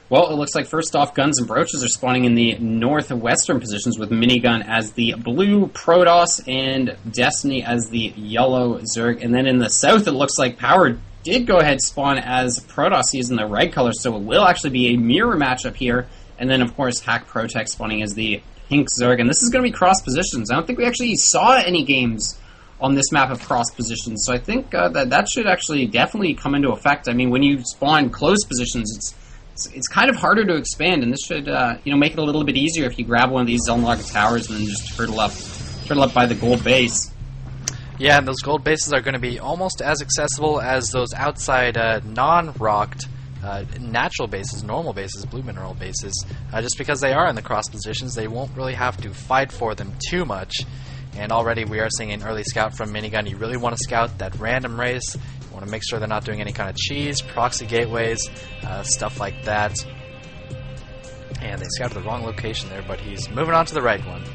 Well, it looks like first off, Guns and Broaches are spawning in the northwestern positions with Minigun as the blue Protoss and Destiny as the yellow Zerg. And then in the south, it looks like Power did go ahead spawn as Protoss using the red color, so it will actually be a mirror matchup here. And then, of course, Hack ProTech spawning as the pink Zerg. And this is going to be cross positions. I don't think we actually saw any games on this map of cross positions, so I think that should actually definitely come into effect. I mean, when you spawn close positions, it's kind of harder to expand, and this should make it a little bit easier if you grab one of these zone lock towers and then just turtle up by the gold base. Yeah, and those gold bases are going to be almost as accessible as those outside non-rocked natural bases, normal bases, blue mineral bases. Just because they are in the cross positions, they won't really have to fight for them too much. And already we are seeing an early scout from Minigun. You really want to scout that random race. You want to make sure they're not doing any kind of cheese, proxy gateways, stuff like that. And they scouted the wrong location there, but he's moving on to the right one.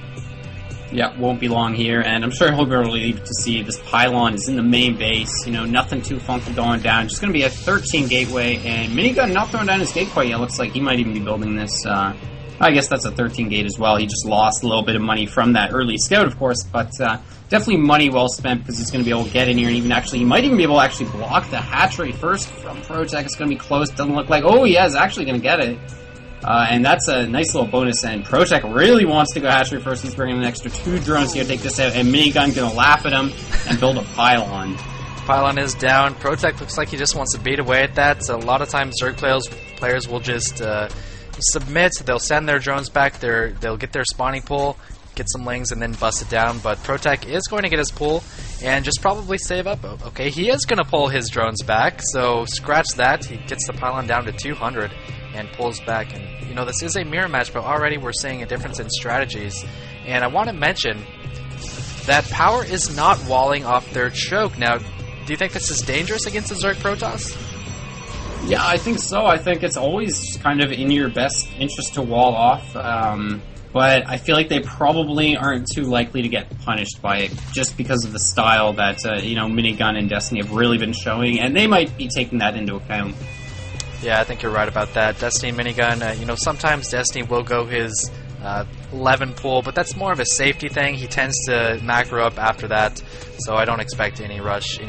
Yeah, won't be long here, and I'm sure he'll be relieved to see this pylon is in the main base. Nothing too funky going down. Just going to be a 13 gateway, and Minigun not throwing down his gate quite yet. Looks like he might even be building this. I guess that's a 13 gate as well. He just lost a little bit of money from that early scout, of course, but definitely money well spent because he's going to be able to get in here and he might even be able to actually block the hatchery first from ProTech. It's going to be close. Doesn't look like, oh, yeah, he's actually going to get it. And that's a nice little bonus, and ProTech really wants to go hatchery first. He's bringing an extra 2 drones here to take this out, and Minigun going to laugh at him and build a pylon. Pylon is down. ProTech looks like he just wants to beat away at that. So a lot of times Zerg players will just submit, they'll send their drones back, they'll get their spawning pool, get some lings, and then bust it down. But ProTech is going to get his pool and just probably save up. Okay, he is going to pull his drones back, so scratch that. He gets the pylon down to 200 and pulls back. And this is a mirror match, but already we're seeing a difference in strategies. And I want to mention that Power is not walling off their choke. Now, do you think this is dangerous against the Zerg Protoss? Yeah, I think so. I think it's always kind of in your best interest to wall off, but I feel like they probably aren't too likely to get punished by it just because of the style that Minigun and Destiny have really been showing, and they might be taking that into account. Yeah, I think you're right about that. Destiny and Minigun, sometimes Destiny will go his 11 pool, but that's more of a safety thing. He tends to macro up after that, so I don't expect any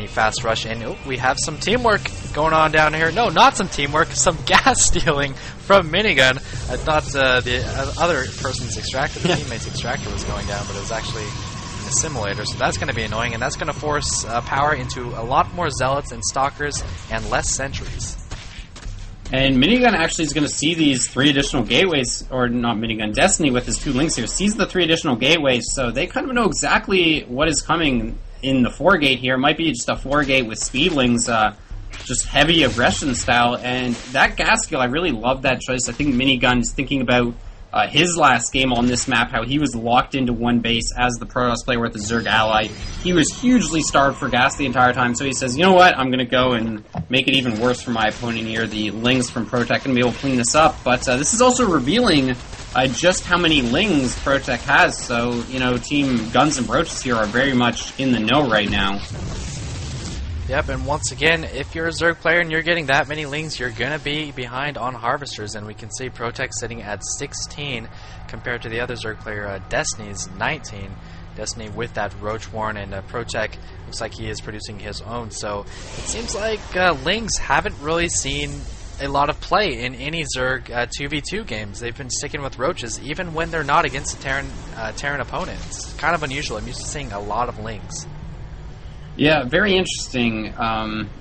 fast rush. And we have some teamwork going on down here. No, not some teamwork, some gas stealing from Minigun. I thought the other person's extractor, the teammate's extractor, was going down, but it was actually in the simulator, so that's going to be annoying, and that's going to force Power into a lot more zealots and stalkers and less sentries. And Minigun actually is going to see these 3 additional gateways, or not Minigun, Destiny with his 2 links here, sees the 3 additional gateways, so they kind of know exactly what is coming in the 4 gate here. It might be just a 4 gate with speedlings, just heavy aggression style, and that gas skill, I really love that choice. I think Minigun is thinking about his last game on this map, how he was locked into one base as the Protoss player with the Zerg ally. He was hugely starved for gas the entire time, so he says, you know what, I'm going to go and make it even worse for my opponent here. The Lings from ProTech going to be able to clean this up, but this is also revealing just how many Lings ProTech has, so, Team Guns and Broaches here are very much in the know right now. Yep, and once again, if you're a Zerg player and you're getting that many Lings, you're going to be behind on Harvesters, and we can see ProTech sitting at 16 compared to the other Zerg player, Destiny's 19. Destiny with that Roach Warren, and ProTech looks like he is producing his own, so it seems like Lings haven't really seen a lot of play in any Zerg 2v2 games. They've been sticking with Roaches even when they're not against a Terran opponent. It's kind of unusual. I'm used to seeing a lot of Lings. Yeah, very interesting.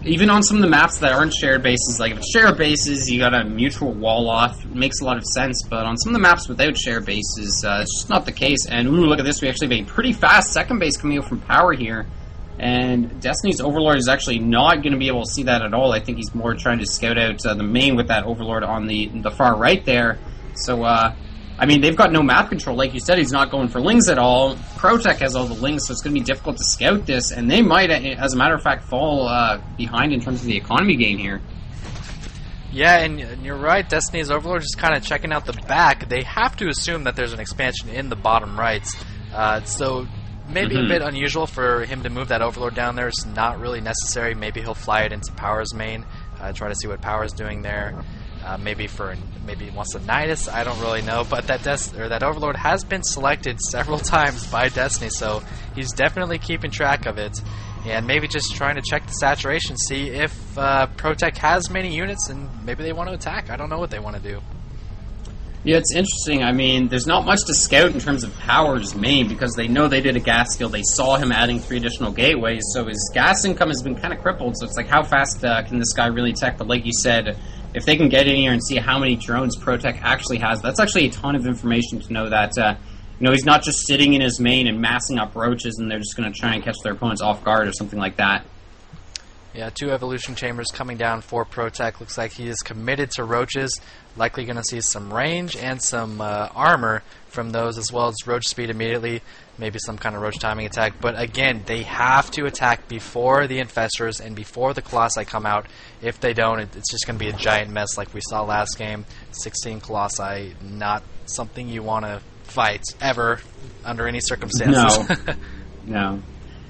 Even on some of the maps that aren't shared bases, like if it's shared bases, you got a mutual wall off. It makes a lot of sense, but on some of the maps without shared bases, it's just not the case. And ooh, look at this, we actually have a pretty fast second base coming out from Power here. And Destiny's Overlord is actually not going to be able to see that at all. I think he's more trying to scout out the main with that Overlord on the far right there. So, I mean, they've got no map control. Like you said, he's not going for Lings at all. ProTech has all the Lings, so it's going to be difficult to scout this. And they might, as a matter of fact, fall behind in terms of the economy gain here. Yeah, and you're right. Destiny's Overlord is kind of checking out the back. They have to assume that there's an expansion in the bottom right. So maybe a bit unusual for him to move that Overlord down there. It's not really necessary. Maybe he'll fly it into Power's main, try to see what Power's doing there. Maybe he wants to knight us. I don't really know, but that Overlord has been selected several times by Destiny, so he's definitely keeping track of it, and maybe just trying to check the saturation, see if ProTech has many units, and maybe they want to attack. I don't know what they want to do. Yeah, it's interesting. I mean, there's not much to scout in terms of Power's main, because they know they did a gas skill. They saw him adding 3 additional gateways, so his gas income has been kind of crippled. So it's like, how fast can this guy really tech? But like you said, if they can get in here and see how many drones ProTech actually has, that's actually a ton of information to know that, he's not just sitting in his main and massing up roaches and they're just going to try and catch their opponents off guard or something like that. Yeah, 2 evolution chambers coming down for ProTech. Looks like he is committed to roaches. Likely going to see some range and some armor from those, as well as roach speed immediately. Maybe some kind of roach timing attack. But again, they have to attack before the infestors and before the colossi come out. If they don't, it's just going to be a giant mess like we saw last game. 16 colossi, not something you want to fight ever under any circumstances. No.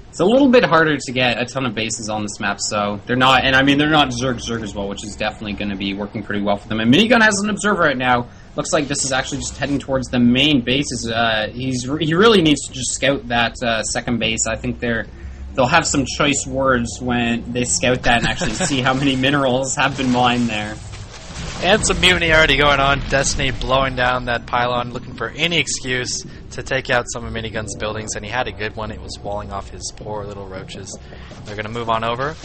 It's a little bit harder to get a ton of bases on this map, so they're not, and I mean, they're not Zerg as well, which is definitely going to be working pretty well for them. And Minigun has an observer right now. Looks like this is actually just heading towards the main bases. He really needs to just scout that second base. I think they'll have some choice words when they scout that and actually see how many minerals have been mined there. And some mutiny already going on. Destiny blowing down that pylon, looking for any excuse to take out some of Minigun's buildings, and he had a good one. It was walling off his poor little roaches. They're going to move on over,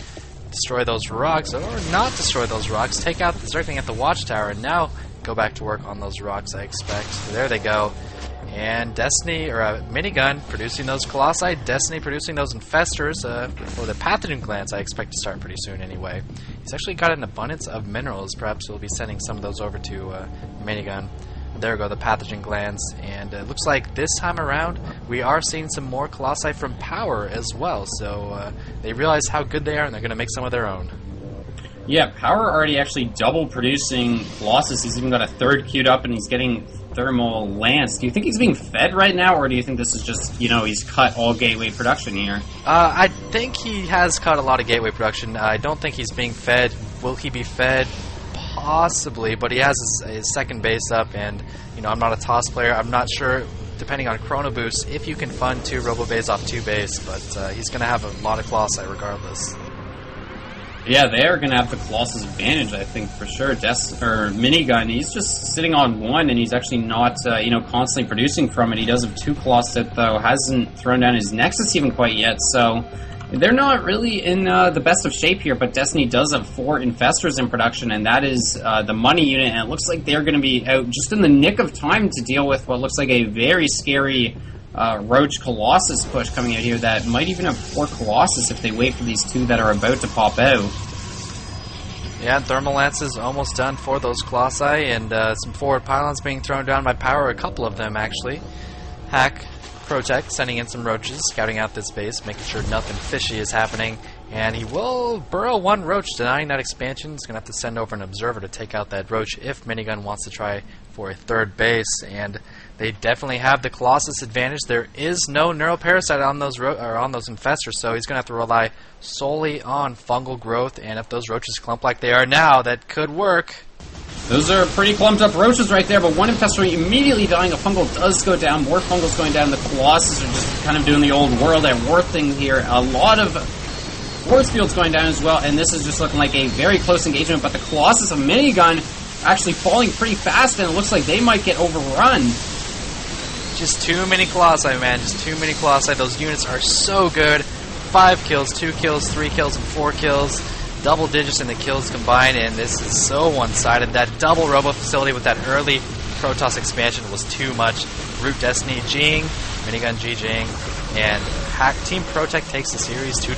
destroy those rocks, or not destroy those rocks, take out the Zergling at the watchtower, and now go back to work on those rocks, I expect. There they go. And Destiny, or Minigun, producing those colossi, Destiny producing those infestors, for the pathogen glands I expect to start pretty soon anyway. He's actually got an abundance of minerals. Perhaps we'll be sending some of those over to Minigun. There go the pathogen glands, and it looks like this time around we are seeing some more colossi from Power as well, so they realize how good they are and they're going to make some of their own. Yeah, Power already actually double producing Colossus. He's even got a 3rd queued up and he's getting Thermal Lance. Do you think he's being fed right now, or do you think this is just, he's cut all gateway production here? I think he has cut a lot of gateway production. I don't think he's being fed. Will he be fed? Possibly, but he has his second base up, and I'm not a toss player. I'm not sure, depending on Chrono Boost, if you can fund 2 Robo Bays off 2 base, but he's going to have a lot of Colossi regardless. Yeah, they are going to have the Colossus advantage, I think, for sure. Minigun, he's just sitting on 1, and he's actually not, constantly producing from it. He does have 2 Colossus, though, hasn't thrown down his Nexus even quite yet, so they're not really in the best of shape here, but Destiny does have 4 Infestors in production, and that is the money unit, and it looks like they're going to be out just in the nick of time to deal with what looks like a very scary Roach Colossus push coming out here that might even have 4 Colossus if they wait for these 2 that are about to pop out. Yeah, Thermal Lance is almost done for those Colossi, and some forward pylons being thrown down by Power, a couple of them actually. Hack, ProTech sending in some roaches, scouting out this base, making sure nothing fishy is happening, and he will burrow 1 roach, denying that expansion. He's going to have to send over an observer to take out that roach if Minigun wants to try for a 3rd base, and they definitely have the Colossus advantage. There is no neuroparasite on those infestors, so he's going to have to rely solely on fungal growth, and if those roaches clump like they are now, that could work. Those are pretty clumped up roaches right there, but 1 infestor immediately dying. A fungal does go down. More fungals going down. The Colossus are just kind of doing the old World at War thing here. A lot of force fields going down as well, and this is just looking like a very close engagement, but the Colossus of Minigun actually falling pretty fast, and it looks like they might get overrun. Just too many Colossi, man. Just too many Colossi. Those units are so good. 5 kills, 2 kills, 3 kills, and 4 kills. Double digits in the kills combined, and this is so one-sided. That double Robo facility with that early Protoss expansion was too much. Root Destiny Jing, Minigun GGing, and Team ProTech takes the series 2-1.